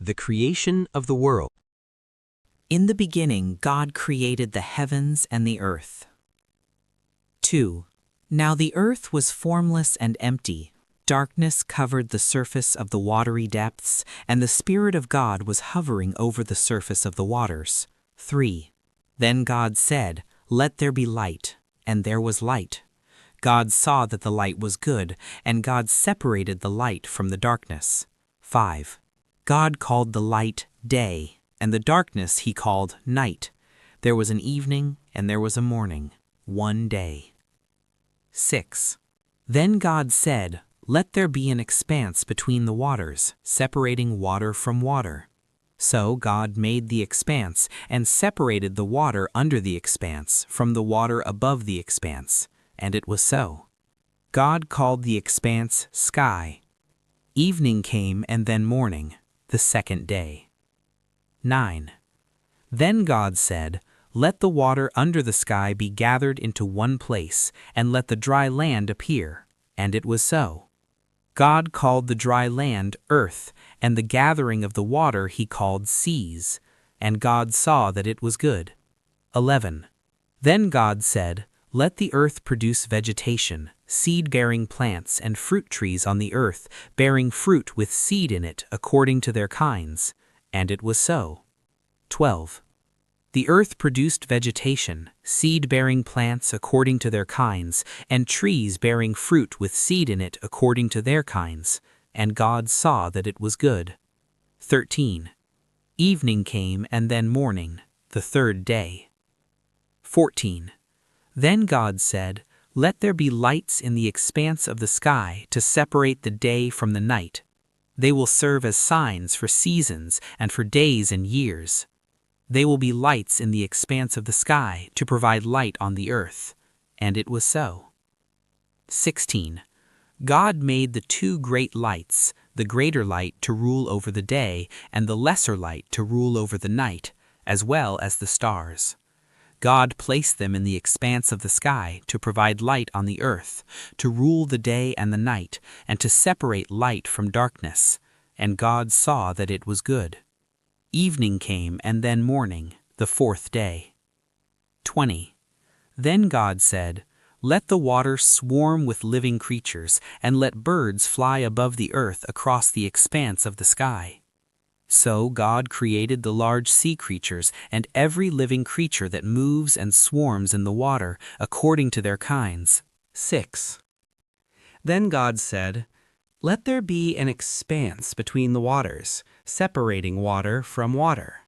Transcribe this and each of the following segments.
The creation of the world. In the beginning, God created the heavens and the earth. 2. Now the earth was formless and empty. Darkness covered the surface of the watery depths, and the Spirit of God was hovering over the surface of the waters. 3. Then God said, "Let there be light," and there was light. God saw that the light was good, and God separated the light from the darkness. 5. God called the light day, and the darkness he called night. There was an evening and there was a morning, one day. 6. Then God said, "Let there be an expanse between the waters, separating water from water." So God made the expanse and separated the water under the expanse from the water above the expanse, and it was so. God called the expanse sky. Evening came and then morning, the second day. 9. Then God said, "Let the water under the sky be gathered into one place, and let the dry land appear." And it was so. God called the dry land earth, and the gathering of the water he called seas. And God saw that it was good. 11. Then God said, "Let the earth produce vegetation, seed-bearing plants and fruit trees on the earth, bearing fruit with seed in it according to their kinds." And it was so. 12. The earth produced vegetation, seed-bearing plants according to their kinds, and trees bearing fruit with seed in it according to their kinds. And God saw that it was good. 13. Evening came and then morning, the third day. 14. Then God said, "Let there be lights in the expanse of the sky to separate the day from the night. They will serve as signs for seasons and for days and years. They will be lights in the expanse of the sky to provide light on the earth." And it was so. 16. God made the two great lights, the greater light to rule over the day and the lesser light to rule over the night, as well as the stars. God placed them in the expanse of the sky to provide light on the earth, to rule the day and the night, and to separate light from darkness. And God saw that it was good. Evening came and then morning, the fourth day. 20. Then God said, "Let the water swarm with living creatures, and let birds fly above the earth across the expanse of the sky." So God created the large sea creatures and every living creature that moves and swarms in the water according to their kinds. 6. Then God said, "Let there be an expanse between the waters, separating water from water."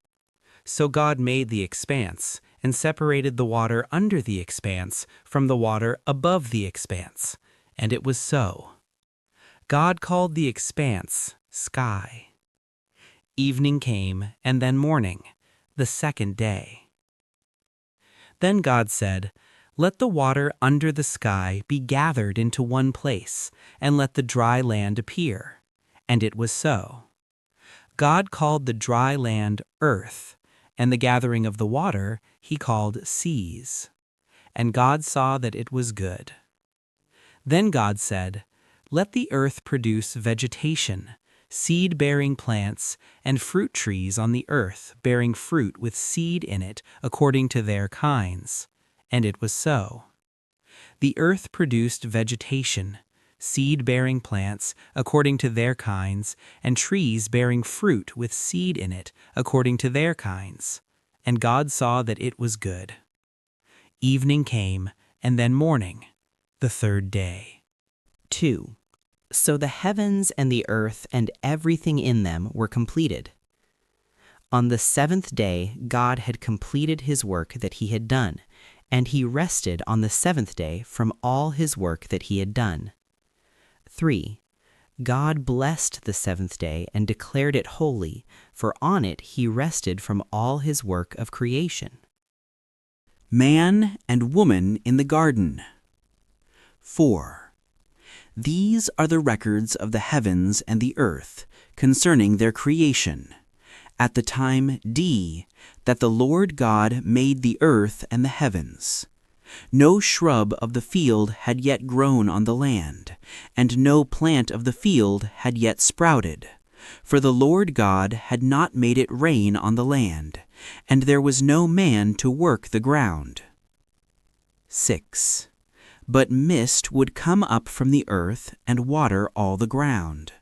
So God made the expanse and separated the water under the expanse from the water above the expanse. And it was so. God called the expanse sky. Evening came and then morning, the second day. Then God said, "Let the water under the sky be gathered into one place, and let the dry land appear." And it was so. God called the dry land earth, and the gathering of the water he called seas. And God saw that it was good. Then God said, "Let the earth produce vegetation, seed-bearing plants, and fruit trees on the earth bearing fruit with seed in it according to their kinds." And it was so. The earth produced vegetation, seed-bearing plants according to their kinds, and trees bearing fruit with seed in it according to their kinds. And God saw that it was good. Evening came, and then morning, the third day. 2. So the heavens and the earth and everything in them were completed. On the seventh day God had completed his work that he had done, and he rested on the seventh day from all his work that he had done. 3. God blessed the seventh day and declared it holy, for on it he rested from all his work of creation. Man and woman in the garden. 4. These are the records of the heavens and the earth concerning their creation, at the time D, that the Lord God made the earth and the heavens. No shrub of the field had yet grown on the land, and no plant of the field had yet sprouted, for the Lord God had not made it rain on the land, and there was no man to work the ground. 6. But mist would come up from the earth and water all the ground.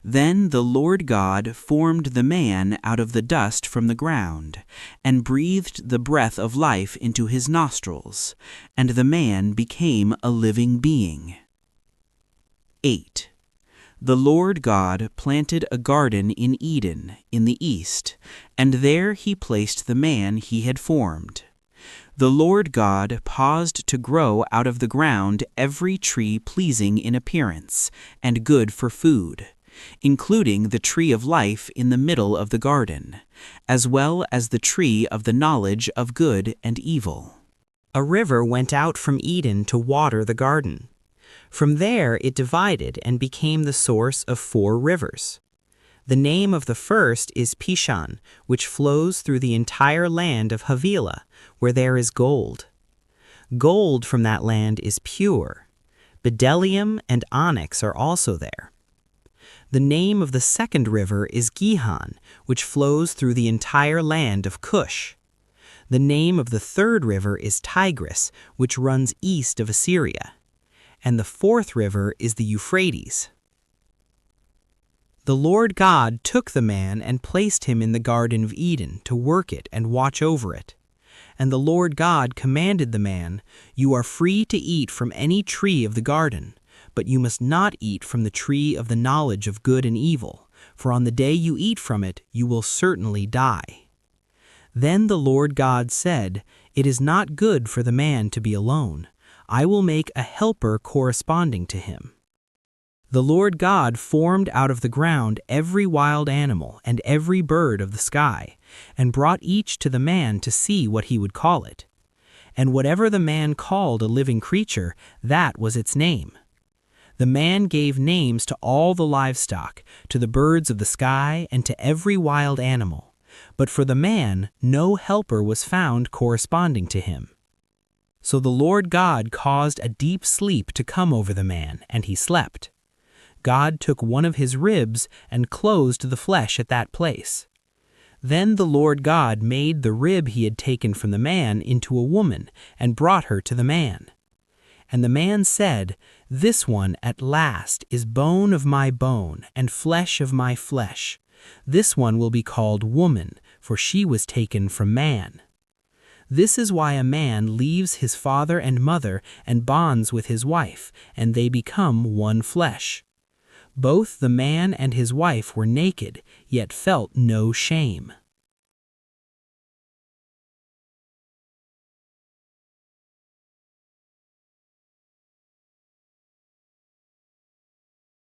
Then the Lord God formed the man out of the dust from the ground, and breathed the breath of life into his nostrils, and the man became a living being. 8. The Lord God planted a garden in Eden in the east, and there he placed the man he had formed. The Lord God caused to grow out of the ground every tree pleasing in appearance and good for food, including the tree of life in the middle of the garden, as well as the tree of the knowledge of good and evil. A river went out from Eden to water the garden. From there it divided and became the source of 4 rivers. The name of the first is Pishon, which flows through the entire land of Havilah, where there is gold. Gold from that land is pure. Bdellium and onyx are also there. The name of the second river is Gihon, which flows through the entire land of Cush. The name of the third river is Tigris, which runs east of Assyria. And the fourth river is the Euphrates. The Lord God took the man and placed him in the Garden of Eden to work it and watch over it. And the Lord God commanded the man, "You are free to eat from any tree of the garden, but you must not eat from the tree of the knowledge of good and evil, for on the day you eat from it, you will certainly die." Then the Lord God said, "It is not good for the man to be alone. I will make a helper corresponding to him." The Lord God formed out of the ground every wild animal and every bird of the sky, and brought each to the man to see what he would call it. And whatever the man called a living creature, that was its name. The man gave names to all the livestock, to the birds of the sky, and to every wild animal. But for the man, no helper was found corresponding to him. So the Lord God caused a deep sleep to come over the man, and he slept. God took one of his ribs and closed the flesh at that place. Then the Lord God made the rib he had taken from the man into a woman and brought her to the man. And the man said, "This one at last is bone of my bone and flesh of my flesh. This one will be called woman, for she was taken from man." This is why a man leaves his father and mother and bonds with his wife, and they become one flesh. Both the man and his wife were naked, yet felt no shame.